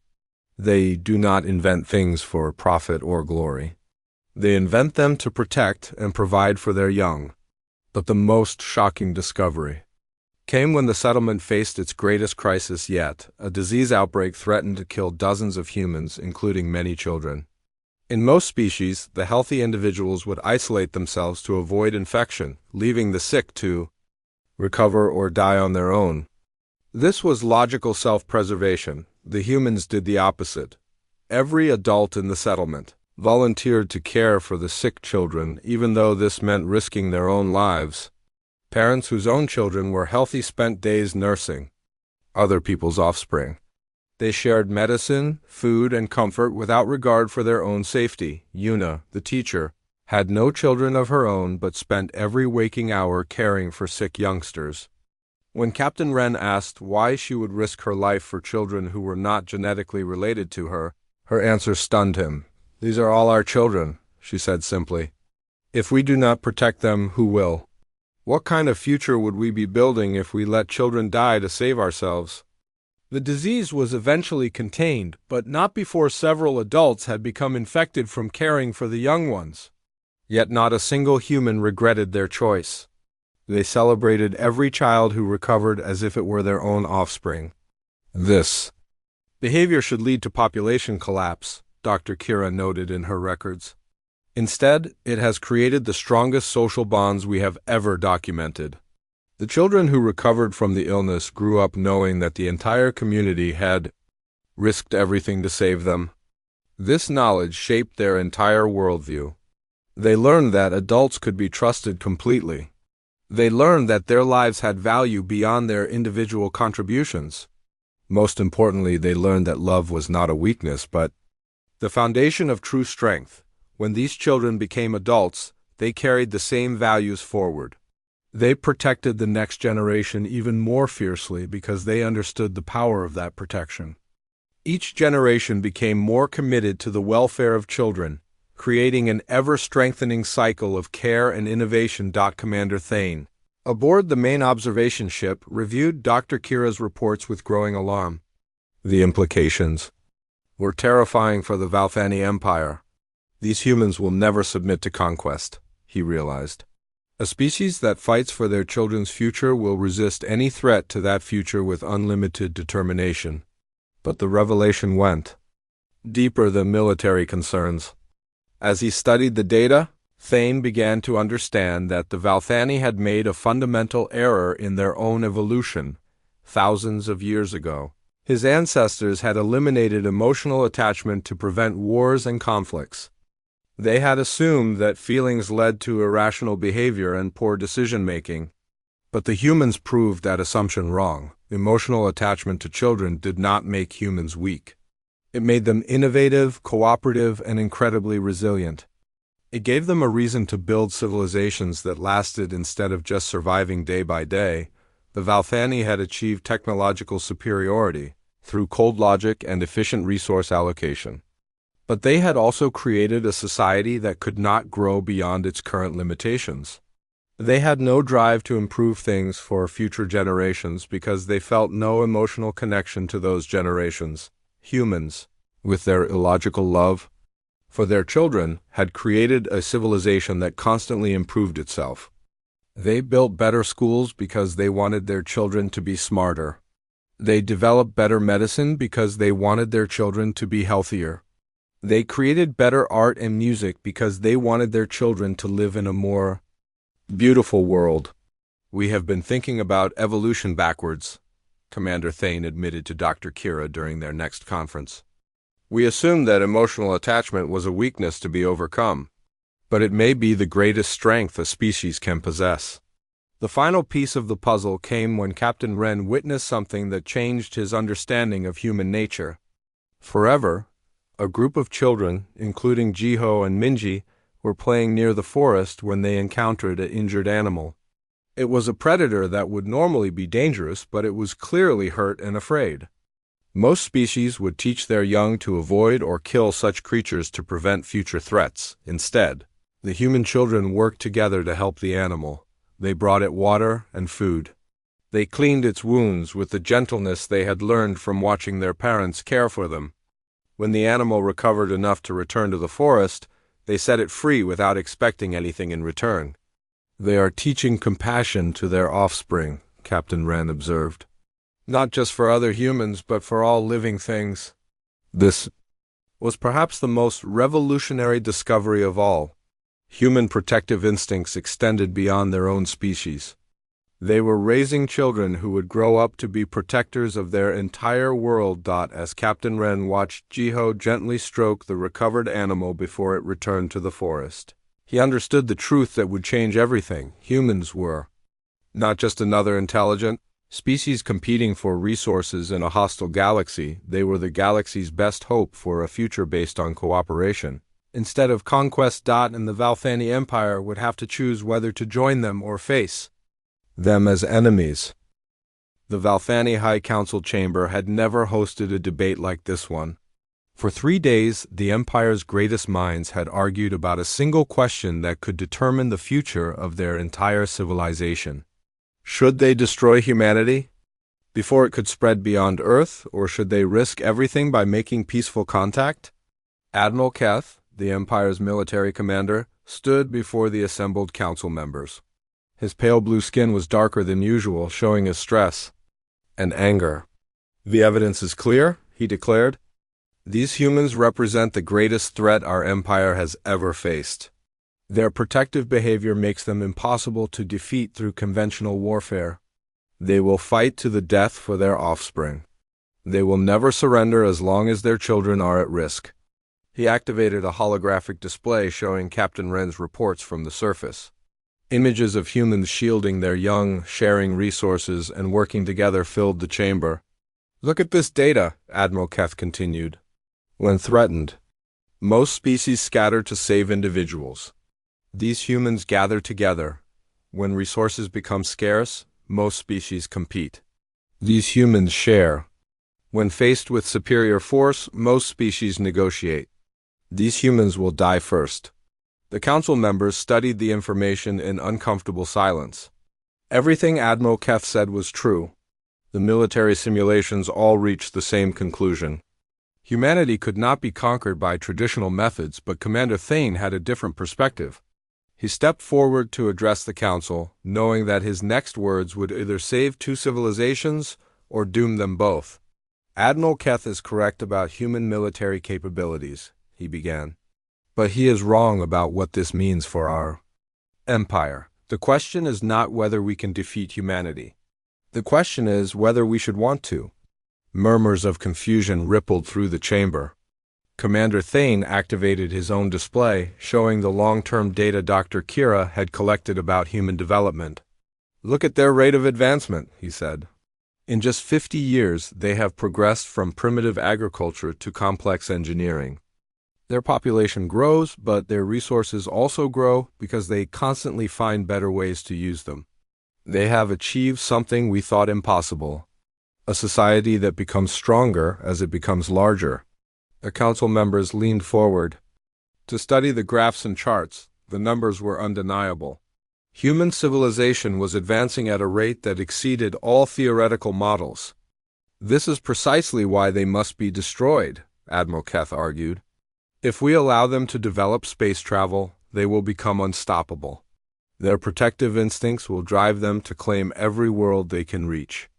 "They do not invent things for profit or glory. They invent them to protect and provide for their young." But the most shocking discovery came when the settlement faced its greatest crisis yet. A disease outbreak threatened to kill dozens of humans, including many children. In most species, the healthy individuals would isolate themselves to avoid infection, leaving the sick to recover or die on their own. This was logical self-preservation. The humans did the opposite. Every adult in the settlement volunteered to care for the sick children, even though this meant risking their own lives. Parents whose own children were healthy spent days nursing other people's offspring. They shared medicine, food, and comfort without regard for their own safety. Yuna, the teacher, had no children of her own but spent every waking hour caring for sick youngsters. When Captain Wren asked why she would risk her life for children who were not genetically related to her, her answer stunned him. "These are all our children," she said simply. "If we do not protect them, who will? What kind of future would we be building if we let children die to save ourselves?" The disease was eventually contained, but not before several adults had become infected from caring for the young ones. Yet not a single human regretted their choice. They celebrated every child who recovered as if it were their own offspring. This behavior should lead to population collapse, Dr. Kira noted in her records. Instead, it has created the strongest social bonds we have ever documented. The children who recovered from the illness grew up knowing that the entire community had risked everything to save them. This knowledge shaped their entire worldview. They learned that adults could be trusted completely. They learned that their lives had value beyond their individual contributions. Most importantly, they learned that love was not a weakness, but the foundation of true strength. When these children became adults, they carried the same values forward. They protected the next generation even more fiercely because they understood the power of that protection. Each generation became more committed to the welfare of children, creating an ever-strengthening cycle of care and innovation. Commander Thane, aboard the main observation ship, reviewed Dr. Kira's reports with growing alarm. The implications were terrifying for the Valthani Empire. These humans will never submit to conquest, he realized. A species that fights for their children's future will resist any threat to that future with unlimited determination. But the revelation went deeper than military concerns. As he studied the data, Thane began to understand that the Valthani had made a fundamental error in their own evolution thousands of years ago. His ancestors had eliminated emotional attachment to prevent wars and conflicts. They had assumed that feelings led to irrational behavior and poor decision-making. But the humans proved that assumption wrong. Emotional attachment to children did not make humans weak. It made them innovative, cooperative, and incredibly resilient. It gave them a reason to build civilizations that lasted instead of just surviving day by day. The Valthani had achieved technological superiority through cold logic and efficient resource allocation. But they had also created a society that could not grow beyond its current limitations. They had no drive to improve things for future generations because they felt no emotional connection to those generations. Humans, with their illogical love for their children, had created a civilization that constantly improved itself. They built better schools because they wanted their children to be smarter. They developed better medicine because they wanted their children to be healthier. They created better art and music because they wanted their children to live in a more beautiful world. We have been thinking about evolution backwards, Commander Thane admitted to Dr. Kira during their next conference. We assumed that emotional attachment was a weakness to be overcome, but it may be the greatest strength a species can possess. The final piece of the puzzle came when Captain Wren witnessed something that changed his understanding of human nature. Forever, a group of children, including Jiho and Minji, were playing near the forest when they encountered an injured animal. It was a predator that would normally be dangerous, but it was clearly hurt and afraid. Most species would teach their young to avoid or kill such creatures to prevent future threats. Instead, the human children worked together to help the animal. They brought it water and food. They cleaned its wounds with the gentleness they had learned from watching their parents care for them. When the animal recovered enough to return to the forest, they set it free without expecting anything in return. They are teaching compassion to their offspring, Captain Wren observed. Not just for other humans, but for all living things. This was perhaps the most revolutionary discovery of all. Human protective instincts extended beyond their own species. They were raising children who would grow up to be protectors of their entire world. As Captain Wren watched Jiho gently stroke the recovered animal before it returned to the forest, he understood the truth that would change everything. Humans were not just another intelligent species competing for resources in a hostile galaxy. They were the galaxy's best hope for a future based on cooperation. Instead of conquest, and the Valthani Empire would have to choose whether to join them or face them as enemies. The Valthani High Council chamber had never hosted a debate like this one. For 3 days, the Empire's greatest minds had argued about a single question that could determine the future of their entire civilization. Should they destroy humanity before it could spread beyond Earth, or should they risk everything by making peaceful contact? Admiral Keth, the Empire's military commander, stood before the assembled council members. His pale blue skin was darker than usual, showing his stress and anger. "The evidence is clear," he declared. "These humans represent the greatest threat our empire has ever faced. Their protective behavior makes them impossible to defeat through conventional warfare. They will fight to the death for their offspring. They will never surrender as long as their children are at risk." He activated a holographic display showing Captain Wren's reports from the surface. Images of humans shielding their young, sharing resources, and working together filled the chamber. "Look at this data," Admiral Keth continued. "When threatened, most species scatter to save individuals. These humans gather together. When resources become scarce, most species compete. These humans share. When faced with superior force, most species negotiate. These humans will die first." The council members studied the information in uncomfortable silence. Everything Admiral Keth said was true. The military simulations all reached the same conclusion. Humanity could not be conquered by traditional methods, but Commander Thane had a different perspective. He stepped forward to address the council, knowing that his next words would either save two civilizations or doom them both. Admiral Keth is correct about human military capabilities, he began. But he is wrong about what this means for our empire. The question is not whether we can defeat humanity. The question is whether we should want to. Murmurs of confusion rippled through the chamber. Commander Thane activated his own display, showing the long-term data Dr. Kira had collected about human development. "Look at their rate of advancement," he said. "In just 50 years, they have progressed from primitive agriculture to complex engineering. Their population grows, but their resources also grow because they constantly find better ways to use them. They have achieved something we thought impossible, a society that becomes stronger as it becomes larger." The council members leaned forward. To study the graphs and charts, the numbers were undeniable. Human civilization was advancing at a rate that exceeded all theoretical models. "This is precisely why they must be destroyed," Admiral Keth argued. "If we allow them to develop space travel, they will become unstoppable. Their protective instincts will drive them to claim every world they can reach.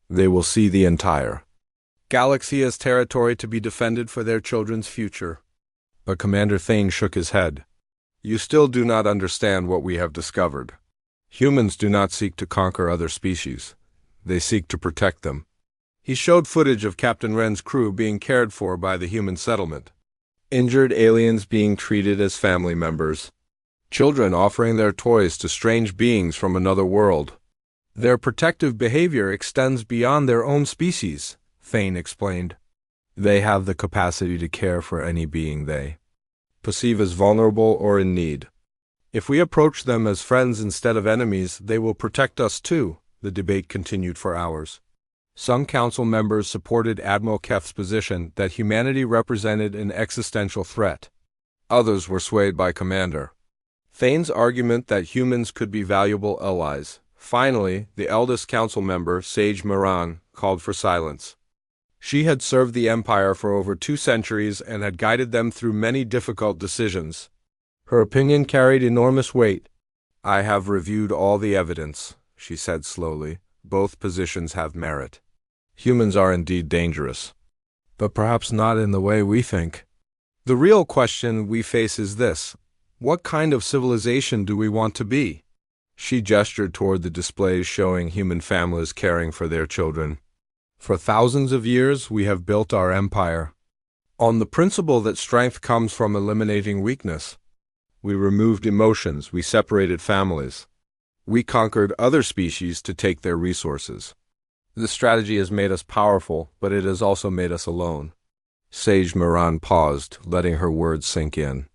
They will see the entire galaxy as territory to be defended for their children's future." But Commander Thane shook his head. "You still do not understand what we have discovered. Humans do not seek to conquer other species. They seek to protect them." He showed footage of Captain Wren's crew being cared for by the human settlement. Injured aliens being treated as family members. Children offering their toys to strange beings from another world. "Their protective behavior extends beyond their own species," Thane explained. "They have the capacity to care for any being they perceive as vulnerable or in need. If we approach them as friends instead of enemies, they will protect us too." The debate continued for hours. Some council members supported Admiral Keth's position that humanity represented an existential threat. Others were swayed by Commander Thane's argument that humans could be valuable allies. Finally, the eldest council member, Sage Moran, called for silence. She had served the Empire for over 2 centuries and had guided them through many difficult decisions. Her opinion carried enormous weight. "I have reviewed all the evidence," she said slowly. "Both positions have merit. Humans are indeed dangerous, but perhaps not in the way we think. The real question we face is this: what kind of civilization do we want to be?" She gestured toward the displays showing human families caring for their children. "For thousands of years, we have built our empire on the principle that strength comes from eliminating weakness. We removed emotions, we separated families. We conquered other species to take their resources. This strategy has made us powerful, but it has also made us alone." Sage Moran paused, letting her words sink in.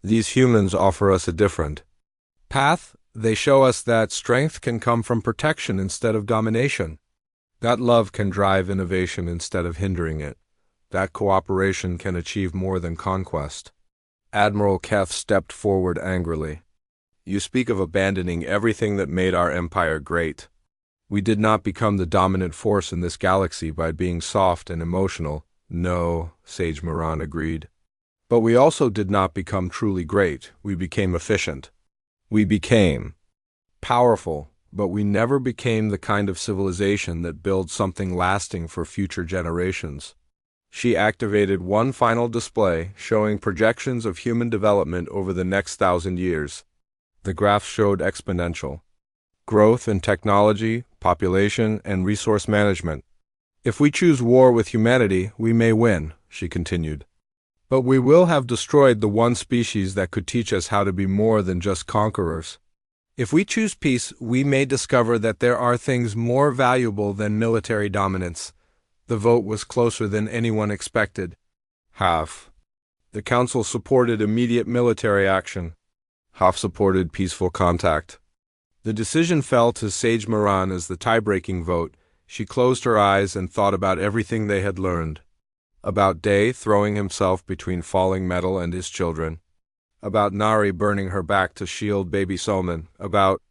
"These humans offer us a different path. They show us that strength can come from protection instead of domination. That love can drive innovation instead of hindering it. That cooperation can achieve more than conquest." Admiral Keth stepped forward angrily. "You speak of abandoning everything that made our empire great. We did not become the dominant force in this galaxy by being soft and emotional." "No," Sage Moran agreed. "But we also did not become truly great. We became efficient. We became powerful, but we never became the kind of civilization that builds something lasting for future generations." She activated one final display showing projections of human development over the next 1,000 years. The graphs showed exponential growth in technology, population, and resource management. "If we choose war with humanity, we may win," she continued. "But we will have destroyed the one species that could teach us how to be more than just conquerors. If we choose peace, we may discover that there are things more valuable than military dominance." The vote was closer than anyone expected. Half. The council supported immediate military action. Half supported peaceful contact. The decision fell to Sage Moran as the tie-breaking vote. She closed her eyes and thought about everything they had learned. About Day throwing himself between falling metal and his children. About Nari burning her back to shield baby Solman. About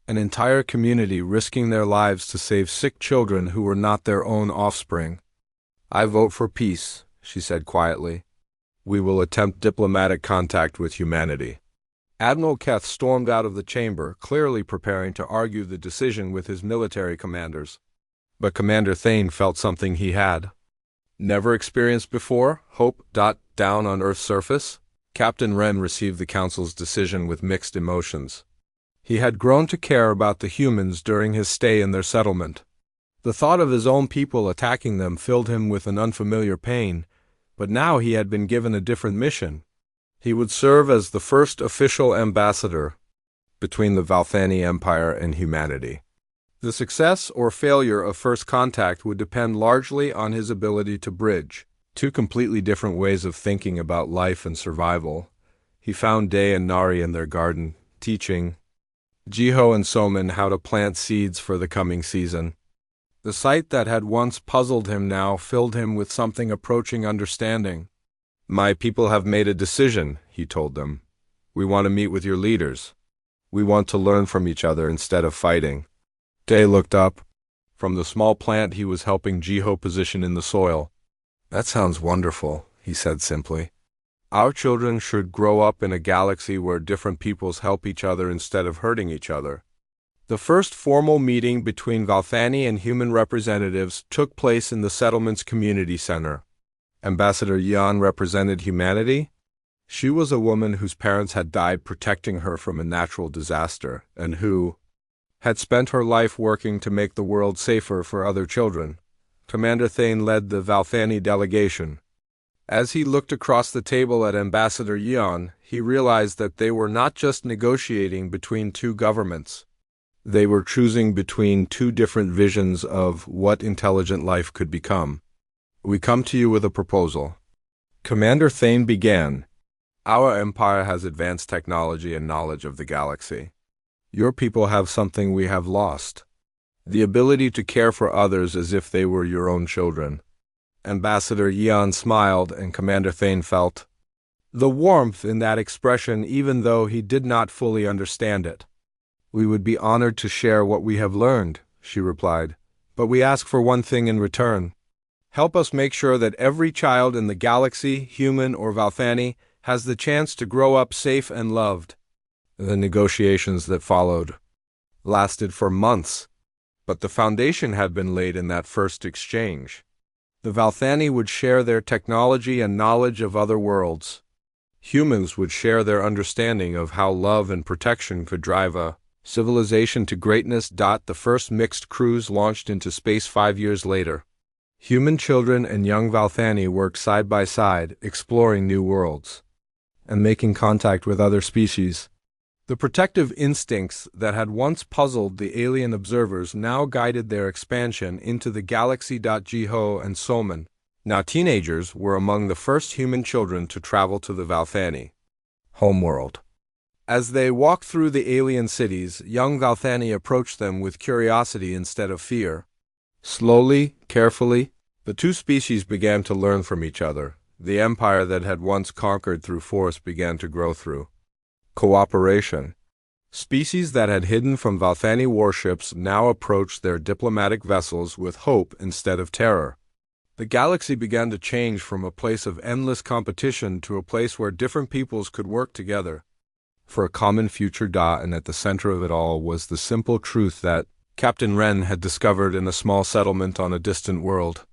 An entire community risking their lives to save sick children who were not their own offspring. "I vote for peace," she said quietly. "We will attempt diplomatic contact with humanity." Admiral Keth stormed out of the chamber, clearly preparing to argue the decision with his military commanders. But Commander Thane felt something he had never experienced before. Hope. Down on Earth's surface, Captain Wren received the Council's decision with mixed emotions. He had grown to care about the humans during his stay in their settlement. The thought of his own people attacking them filled him with an unfamiliar pain, but now he had been given a different mission. He would serve as the first official ambassador between the Valthani Empire and humanity. The success or failure of first contact would depend largely on his ability to bridge two completely different ways of thinking about life and survival. He found Day and Nari in their garden, teaching Jiho and Soman how to plant seeds for the coming season. The sight that had once puzzled him now filled him with something approaching understanding. "My people have made a decision," he told them. "We want to meet with your leaders. We want to learn from each other instead of fighting." Day looked up from the small plant he was helping Jiho position in the soil. "That sounds wonderful," he said simply. "Our children should grow up in a galaxy where different peoples help each other instead of hurting each other." The first formal meeting between Valthani and human representatives took place in the settlement's community center. Ambassador Yan represented humanity. She was a woman whose parents had died protecting her from a natural disaster, and who had spent her life working to make the world safer for other children. Commander Thane led the Valthani delegation. As he looked across the table at Ambassador Yan, he realized that they were not just negotiating between two governments. They were choosing between two different visions of what intelligent life could become. "We come to you with a proposal." Commander Thane began. "Our empire has advanced technology and knowledge of the galaxy. Your people have something we have lost: the ability to care for others as if they were your own children." Ambassador Yan smiled, and Commander Thane felt the warmth in that expression even though he did not fully understand it. "We would be honored to share what we have learned," she replied, "but we ask for one thing in return. Help us make sure that every child in the galaxy, human or Valthani, has the chance to grow up safe and loved." The negotiations that followed lasted for months, but the foundation had been laid in that first exchange. The Valthani would share their technology and knowledge of other worlds. Humans would share their understanding of how love and protection could drive a civilization to greatness. The first mixed crews launched into space 5 years later. Human children and young Valthani worked side by side, exploring new worlds and making contact with other species. The protective instincts that had once puzzled the alien observers now guided their expansion into the galaxy. Jiho and Soman, now teenagers, were among the first human children to travel to the Valthani homeworld. As they walked through the alien cities, young Valthani approached them with curiosity instead of fear. Slowly, carefully, the two species began to learn from each other. The empire that had once conquered through force began to grow through cooperation. Species that had hidden from Valthani warships now approached their diplomatic vessels with hope instead of terror. The galaxy began to change from a place of endless competition to a place where different peoples could work together for a common future. And at the center of it all was the simple truth that Captain Wren had discovered in a small settlement on a distant world.